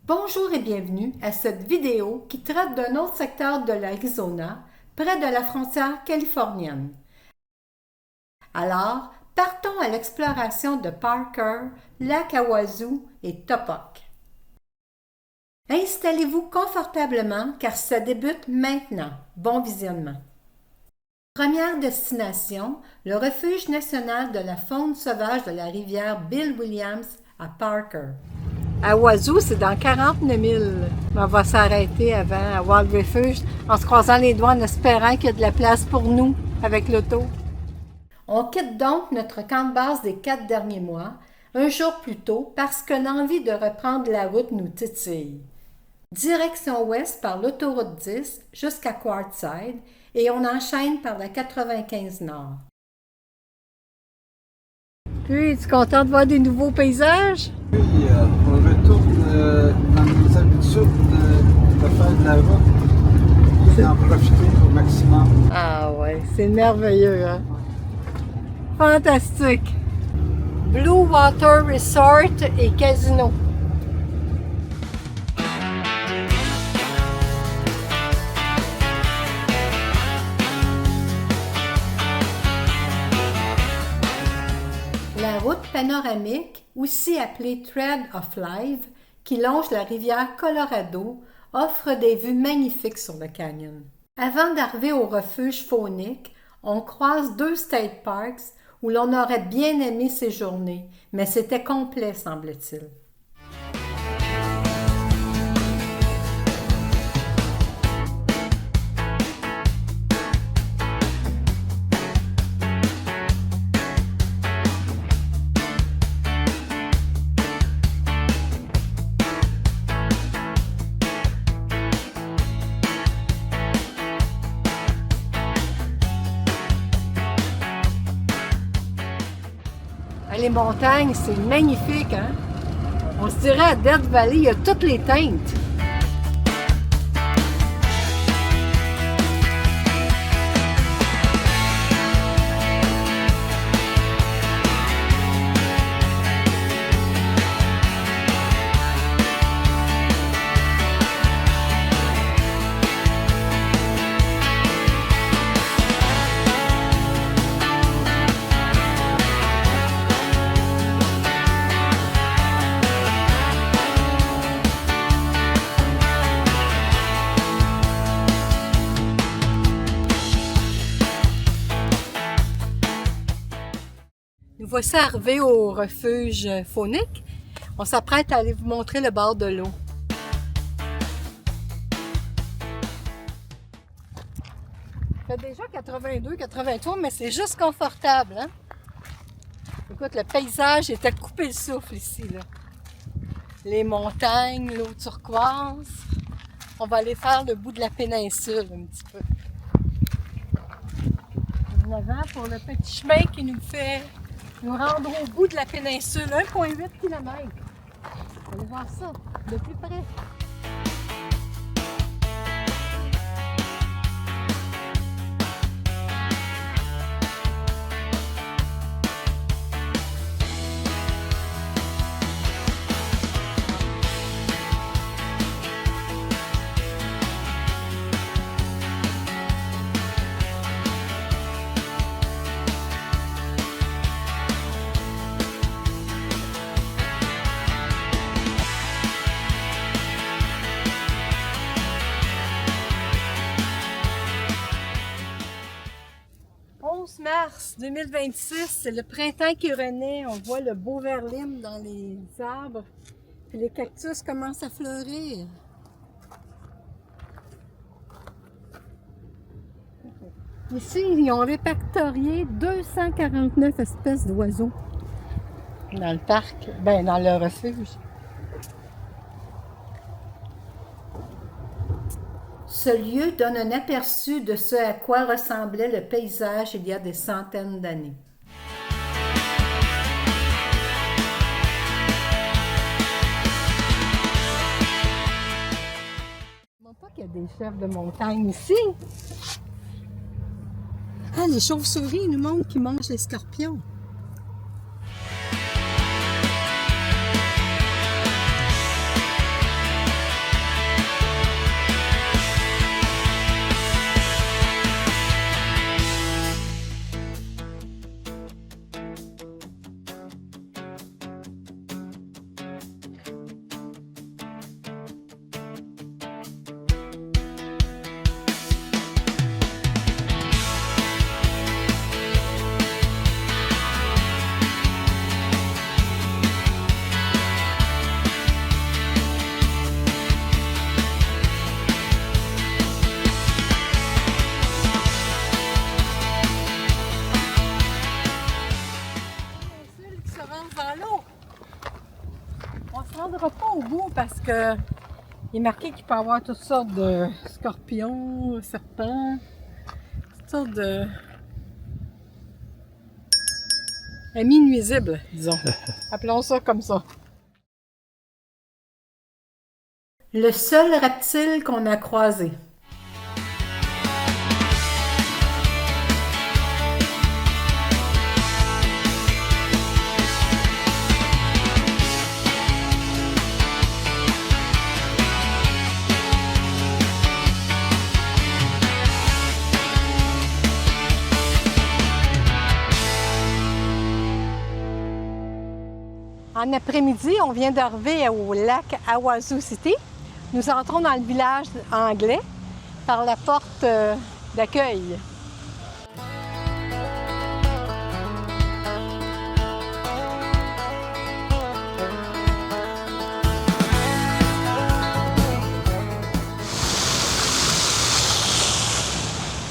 Bonjour et bienvenue à cette vidéo qui traite d'un autre secteur de l'Arizona, près de la frontière californienne. Alors, partons à l'exploration de Parker, Lac Havasu et Topok. Installez-vous confortablement car ça débute maintenant. Bon visionnement. Première destination, le refuge national de la faune sauvage de la rivière Bill Williams à Parker. À Havasu, c'est dans 49 000. On va s'arrêter avant à Wild Refuge en se croisant les doigts en espérant qu'il y a de la place pour nous avec l'auto. On quitte donc notre camp de base des 4 derniers mois, un jour plus tôt parce que l'envie de reprendre la route nous titille. Direction ouest par l'autoroute 10 jusqu'à Quartzsite et on enchaîne par la 95 Nord. Puis, es-tu content de voir des nouveaux paysages? Oui, on retourne dans nos habitudes de faire de la route et d'en profiter au maximum. Ah ouais, c'est merveilleux, hein? Fantastique! Blue Water Resort et Casino. La route panoramique, aussi appelée Thread of Life, qui longe la rivière Colorado, offre des vues magnifiques sur le canyon. Avant d'arriver au refuge faunique, on croise 2 state parks où l'on aurait bien aimé séjourner, mais c'était complet, semble-t-il. Les montagnes, c'est magnifique, hein? On se dirait à Death Valley, il y a toutes les teintes. Nous voici arrivés au refuge faunique. On s'apprête à aller vous montrer le bord de l'eau. Il fait déjà 82, 83, mais c'est juste confortable, hein? Écoute, le paysage est à couper le souffle ici, là. Les montagnes, l'eau turquoise. On va aller faire le bout de la péninsule un petit peu. En avant pour le petit chemin qui nous fait nous rendre au bout de la péninsule, 1,8 km. Allez voir ça de plus près. Mars 2026, c'est le printemps qui renaît. On voit le beau verlim dans les arbres. Puis les cactus commencent à fleurir. Ici, ils ont répertorié 249 espèces d'oiseaux dans le parc, dans le refuge. Ce lieu donne un aperçu de ce à quoi ressemblait le paysage il y a des centaines d'années. Je ne sais pas qu'il y a des chefs de montagne ici. Ah, les chauves-souris, ils nous montrent qu'ils mangent les scorpions. que il est marqué qu'il peut y avoir toutes sortes de scorpions, serpents, toutes sortes de amis nuisibles, disons. Appelons ça comme ça. Le seul reptile qu'on a croisé. En après-midi, on vient d'arriver au lac Havasu City. Nous entrons dans le village anglais par la porte d'accueil.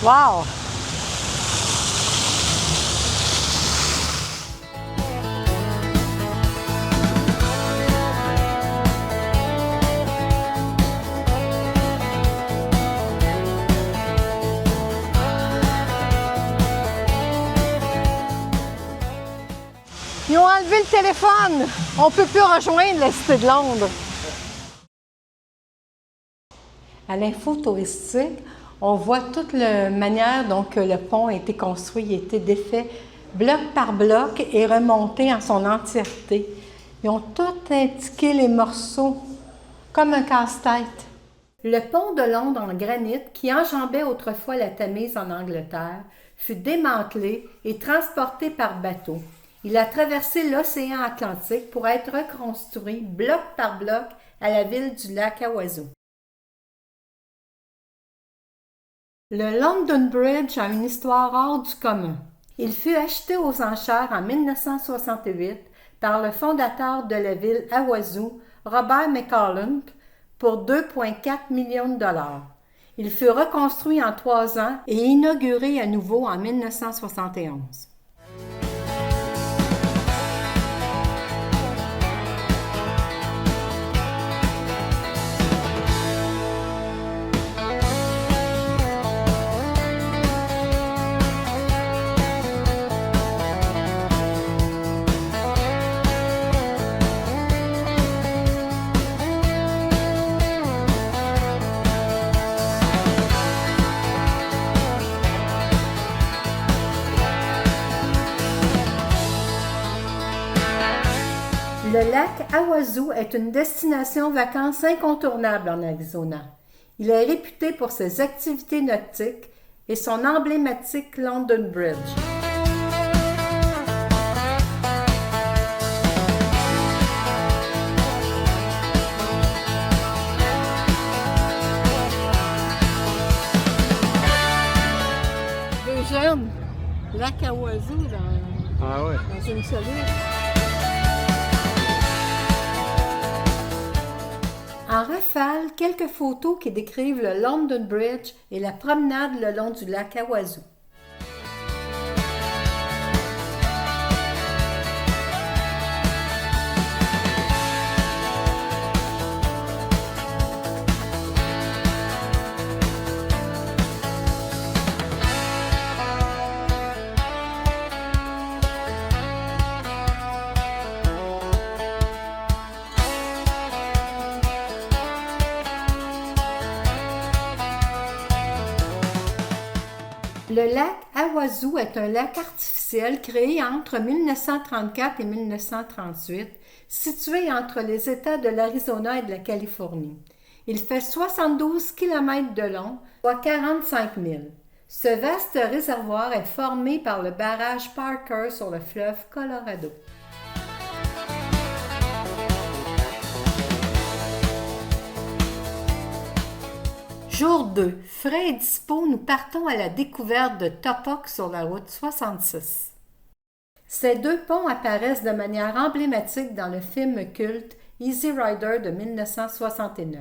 Wow! Ils ont enlevé le téléphone. On ne peut plus rejoindre la Cité de Londres. À l'info touristique, on voit toute la manière dont le pont a été construit, il a été défait bloc par bloc et remonté en son entièreté. Ils ont tout indiqué les morceaux, comme un casse-tête. Le pont de Londres en granit, qui enjambait autrefois la Tamise en Angleterre, fut démantelé et transporté par bateau. Il a traversé l'océan Atlantique pour être reconstruit bloc par bloc à la ville du lac Havasu. Le London Bridge a une histoire hors du commun. Il fut acheté aux enchères en 1968 par le fondateur de la ville Havasu, Robert McCollum, pour 2,4 millions de dollars. Il fut reconstruit en 3 ans et inauguré à nouveau en 1971. Le lac Havasu est une destination vacances incontournable en Arizona. Il est réputé pour ses activités nautiques et son emblématique London Bridge. Deux jeunes, lac Havasu dans une solide. En rafale, quelques photos qui décrivent le London Bridge et la promenade le long du lac Havasu. Le lac Havasu est un lac artificiel créé entre 1934 et 1938, situé entre les États de l'Arizona et de la Californie. Il fait 72 km de long, soit 45 000. Ce vaste réservoir est formé par le barrage Parker sur le fleuve Colorado. Jour 2. Frais et dispo, nous partons à la découverte de Topok sur la route 66. Ces deux ponts apparaissent de manière emblématique dans le film culte Easy Rider de 1969.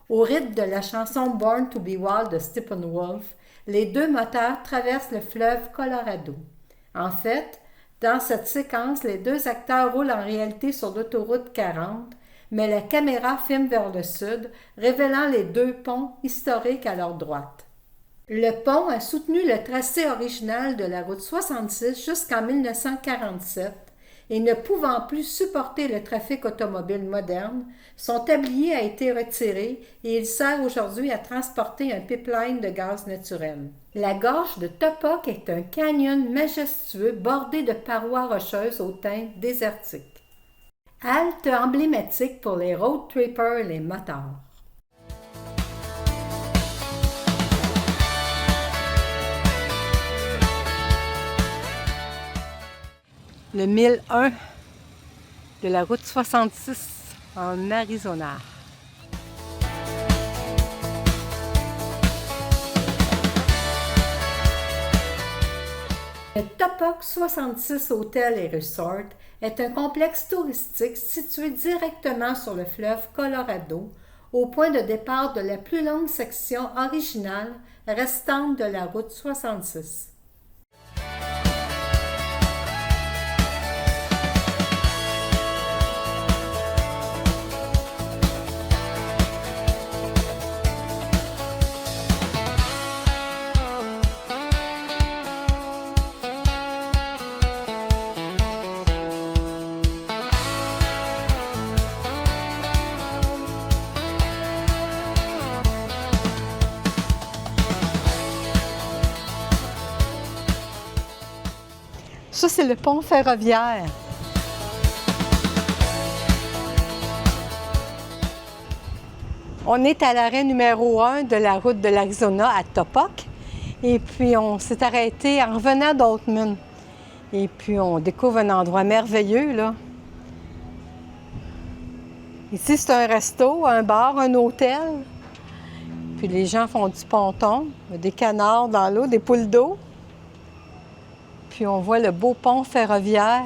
Au rythme de la chanson Born to be Wild de Steppenwolf, les deux moteurs traversent le fleuve Colorado. En fait, dans cette séquence, les deux acteurs roulent en réalité sur l'autoroute 40, mais la caméra filme vers le sud, révélant les deux ponts historiques à leur droite. Le pont a soutenu le tracé original de la route 66 jusqu'en 1947 et ne pouvant plus supporter le trafic automobile moderne, son tablier a été retiré et il sert aujourd'hui à transporter un pipeline de gaz naturel. La gorge de Topok est un canyon majestueux bordé de parois rocheuses au teint désertique. Halte emblématique pour les road trippers et les motards. Le 1001 de la route 66 en Arizona. Le Topok 66 Hotel et Resort est un complexe touristique situé directement sur le fleuve Colorado, au point de départ de la plus longue section originale restante de la route 66. Ça, c'est le pont ferroviaire. On est à l'arrêt numéro 1 de la route de l'Arizona à Topok. Et puis, on s'est arrêté en revenant d'Oatman. Et puis, on découvre un endroit merveilleux, là. Ici, c'est un resto, un bar, un hôtel. Puis, les gens font du ponton, des canards dans l'eau, des poules d'eau. Puis on voit le beau pont ferroviaire.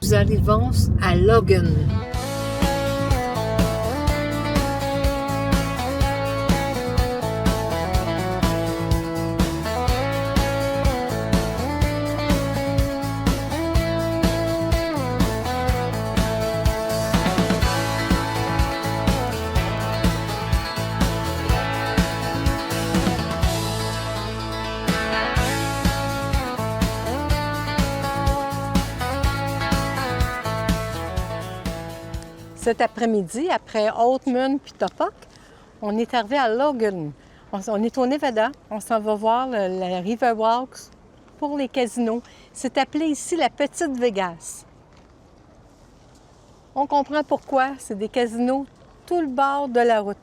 Nous arrivons à Logan. Cet après-midi, après Oatman puis Topok, on est arrivé à Logan. On est au Nevada. On s'en va voir la Riverwalks pour les casinos. C'est appelé ici la Petite Vegas. On comprend pourquoi. C'est des casinos tout le bord de la route.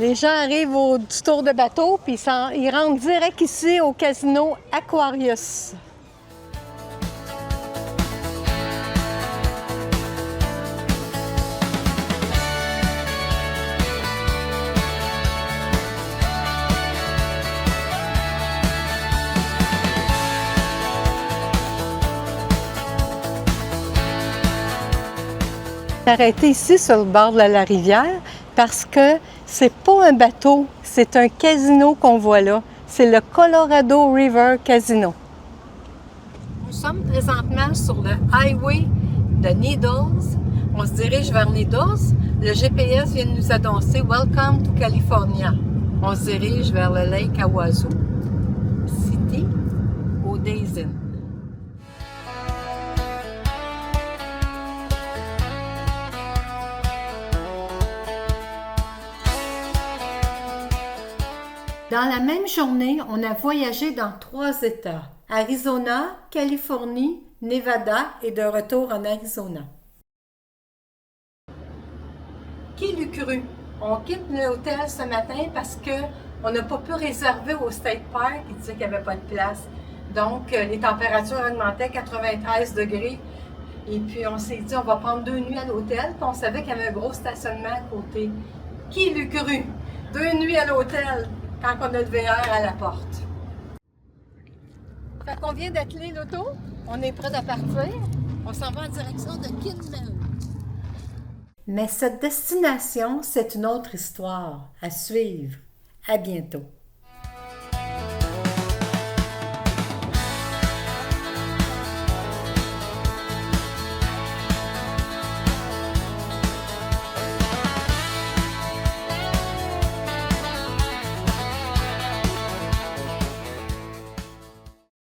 Les gens arrivent du tour de bateau, puis ils rentrent direct ici au casino Aquarius. Arrêté ici sur le bord de la rivière parce que c'est pas un bateau, c'est un casino qu'on voit là. C'est le Colorado River Casino. Nous sommes présentement sur le highway de Needles. On se dirige vers Needles. Le GPS vient de nous annoncer Welcome to California. On se dirige vers le Lake Havasu City au Days Inn. Dans la même journée, on a voyagé dans 3 États, Arizona, Californie, Nevada et de retour en Arizona. Qui l'eût cru? On quitte l'hôtel ce matin parce qu'on n'a pas pu réserver au State Park. Il disait qu'il n'y avait pas de place. Donc, les températures augmentaient 93 degrés. Et puis, on s'est dit, on va prendre 2 nuits à l'hôtel. Puis, on savait qu'il y avait un gros stationnement à côté. Qui l'eût cru? 2 nuits à l'hôtel quand on a le VR à la porte. Fait qu'on vient d'atteler l'auto. On est prêt à partir. On s'en va en direction de Kidman. Mais cette destination, c'est une autre histoire à suivre. À bientôt.